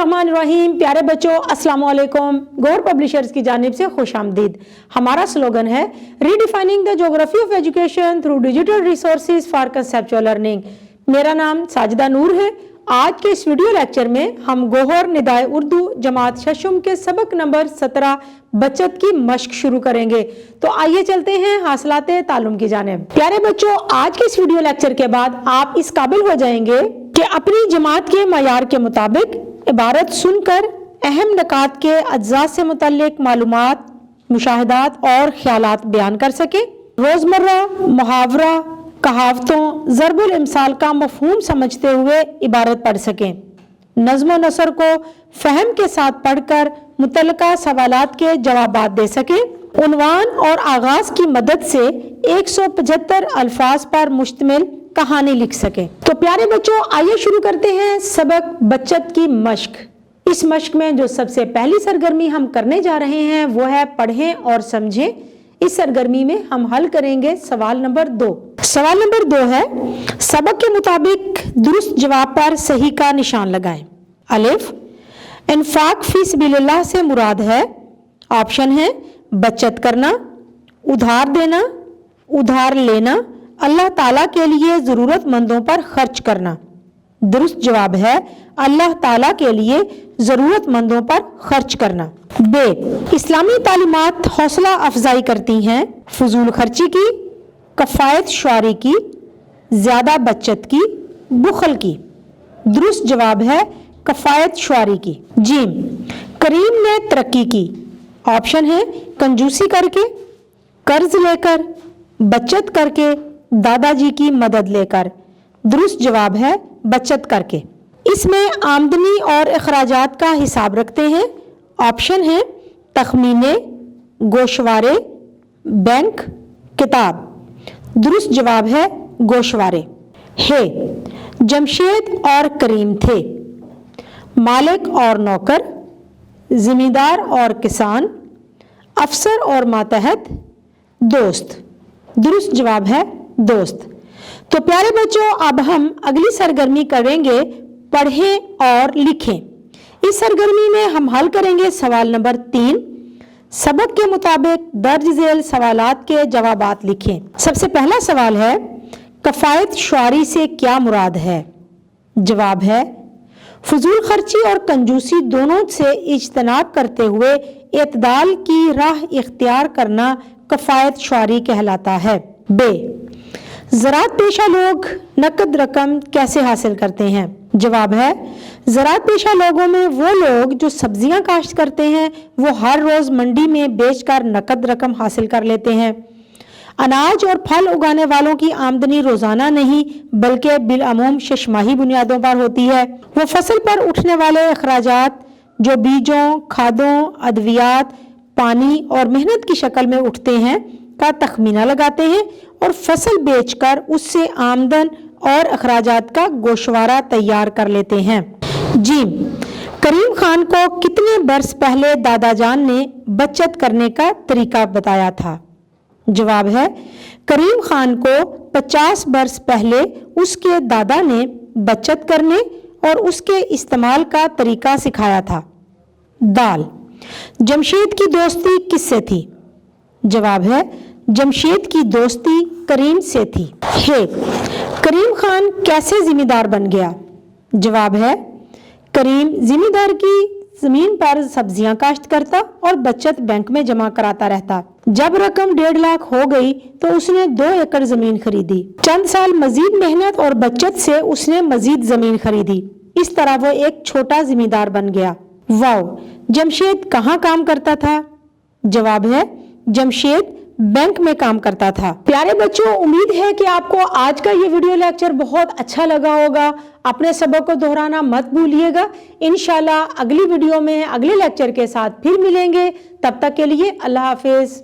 बिस्मिल्लाहिर्रहमानिर्रहीम। प्यारे बच्चों, अस्सलाम वालेकुम। गौर पब्लिशर्स की जानिब से खुश आमदीद। हमारा स्लोगन है redefining the geography of education through digital resources for conceptual learning. मेरा नाम साजिदा नूर है। आज के इस वीडियो लेक्चर में हम गोहर निदाए उर्दू जमात शशुम के सबक नंबर 17 बचत की मश्क शुरू करेंगे। तो आइए चलते हैं हासिलाते तालुम की जानिब। प्यारे बच्चों, आज के इस वीडियो लेक्चर के बाद आप इस काबिल हो जाएंगे कि अपनी जमात के मयार के मुताबिक इबारत सुनकर अहम नकात के अज्जा से मुतल्लिक मालूमात, मुशाहिदात और ख्यालात बयान कर सके। रोजमर्रा मुहावरा, कहावतों, ज़रबुल इमसाल का मफहूम समझते हुए इबारत पढ़ सकें। नज़्म नसर को फहम के साथ पढ़कर मुतल्लिका सवालात के जवाबात दे सकें। उन्वान और आगाज की मदद से 175 अल्फाज पर मुश्तमिल कहानी लिख सकें। तो प्यारे बच्चों, आइए शुरू करते हैं सबक बचत की मश्क। इस मश्क में जो सबसे पहली सरगर्मी हम करने जा रहे हैं वो है पढ़ें और समझें। इस सरगर्मी में हम हल करेंगे सवाल नंबर 2। सवाल नंबर 2 है, सबक के मुताबिक दुरुस्त जवाब पर सही का निशान लगाएं। अलिफ, इन्फाक फी सबिलिल्लाह से मुराद है। ऑप्शन है बचत करना, उधार देना, उधार लेना, अल्लाह ताला के लिए ज़रूरतमंदों पर खर्च करना। दुरुस्त जवाब है अल्लाह ताला के लिए ज़रूरतमंदों पर खर्च करना। बे, इस्लामी तालीमात हौसला अफजाई करती हैं फजूल खर्ची की, कफ़ायत शुआरी की, ज़्यादा बचत की, बुखल की। दुरुस्त जवाब है कफ़ायत शुआरी की। जीम, करीम ने तरक्की की। ऑप्शन है कंजूसी करके, कर्ज लेकर, बचत करके, दादाजी की मदद लेकर। दुरुस्त जवाब है बचत करके। इसमें आमदनी और अखराजात का हिसाब रखते हैं। ऑप्शन है तखमीने, गोशवारे, बैंक, किताब। दुरुस्त जवाब है गोशवारे। है, जमशेद और करीम थे। मालिक और नौकर, जिम्मेदार और किसान, अफसर और मातहत, दोस्त। दुरुस्त जवाब है दोस्त। तो प्यारे बच्चों, अब हम अगली सरगर्मी करेंगे पढ़ें और लिखें। इस सरगर्मी में हम हल करेंगे सवाल नंबर 3। सबक के मुताबिक दर्ज झेल सवालात के जवाबात लिखें। सबसे पहला सवाल है, कफ़ायत शुआरी से क्या मुराद है? जवाब है फजूल खर्ची और कंजूसी दोनों से इज्तनाब करते हुए एतदाल की राह इख्तियार करना कफ़ायत शुआरी कहलाता है। बे, ज़राअत पेशा लोग नकद रकम कैसे हासिल करते हैं? जवाब है ज़राअत पेशा लोगों में वो लोग जो सब्जियां काश्त करते हैं वो हर रोज़ मंडी में बेचकर नकद रकम हासिल कर लेते हैं। अनाज और फल उगाने वालों की आमदनी रोज़ाना नहीं बल्कि बिलअमूम शशमाही बुनियादों पर होती है। वो फसल पर उठने वाले अखराजात जो बीजों, खादों, अद्वियात, पानी और मेहनत की शक्ल में उठते हैं का तखमीना लगाते हैं और फसल बेचकर उससे आमदन और अखराजात का गोशवारा तैयार कर लेते हैं। जी, करीम खान को कितने बरस पहले दादा जान ने बचत करने का तरीका बताया था? जवाब है करीम खान को 50 बरस पहले उसके दादा ने बचत करने और उसके इस्तेमाल का तरीका सिखाया था। दाल, जमशेद की दोस्ती किससे थी? जवाब है जमशेद की दोस्ती करीम से थी। है, करीम खान कैसे जिम्मेदार बन गया? जवाब है करीम जिम्मेदार की जमीन पर सब्जियां काश्त करता और बचत बैंक में जमा कराता रहता। जब रकम 1.5 लाख हो गई तो उसने 2 एकड़ जमीन खरीदी। चंद साल मजीद मेहनत और बचत से उसने मजीद जमीन खरीदी। इस तरह वो एक छोटा जिम्मेदार बन गया। वाओ, जमशेद कहाँ काम करता था? जवाब है जमशेद बैंक में काम करता था। प्यारे बच्चों, उम्मीद है कि आपको आज का ये वीडियो लेक्चर बहुत अच्छा लगा होगा। अपने सबक को दोहराना मत भूलिएगा। इंशाल्लाह अगली वीडियो में अगले लेक्चर के साथ फिर मिलेंगे। तब तक के लिए अल्लाह हाफिज।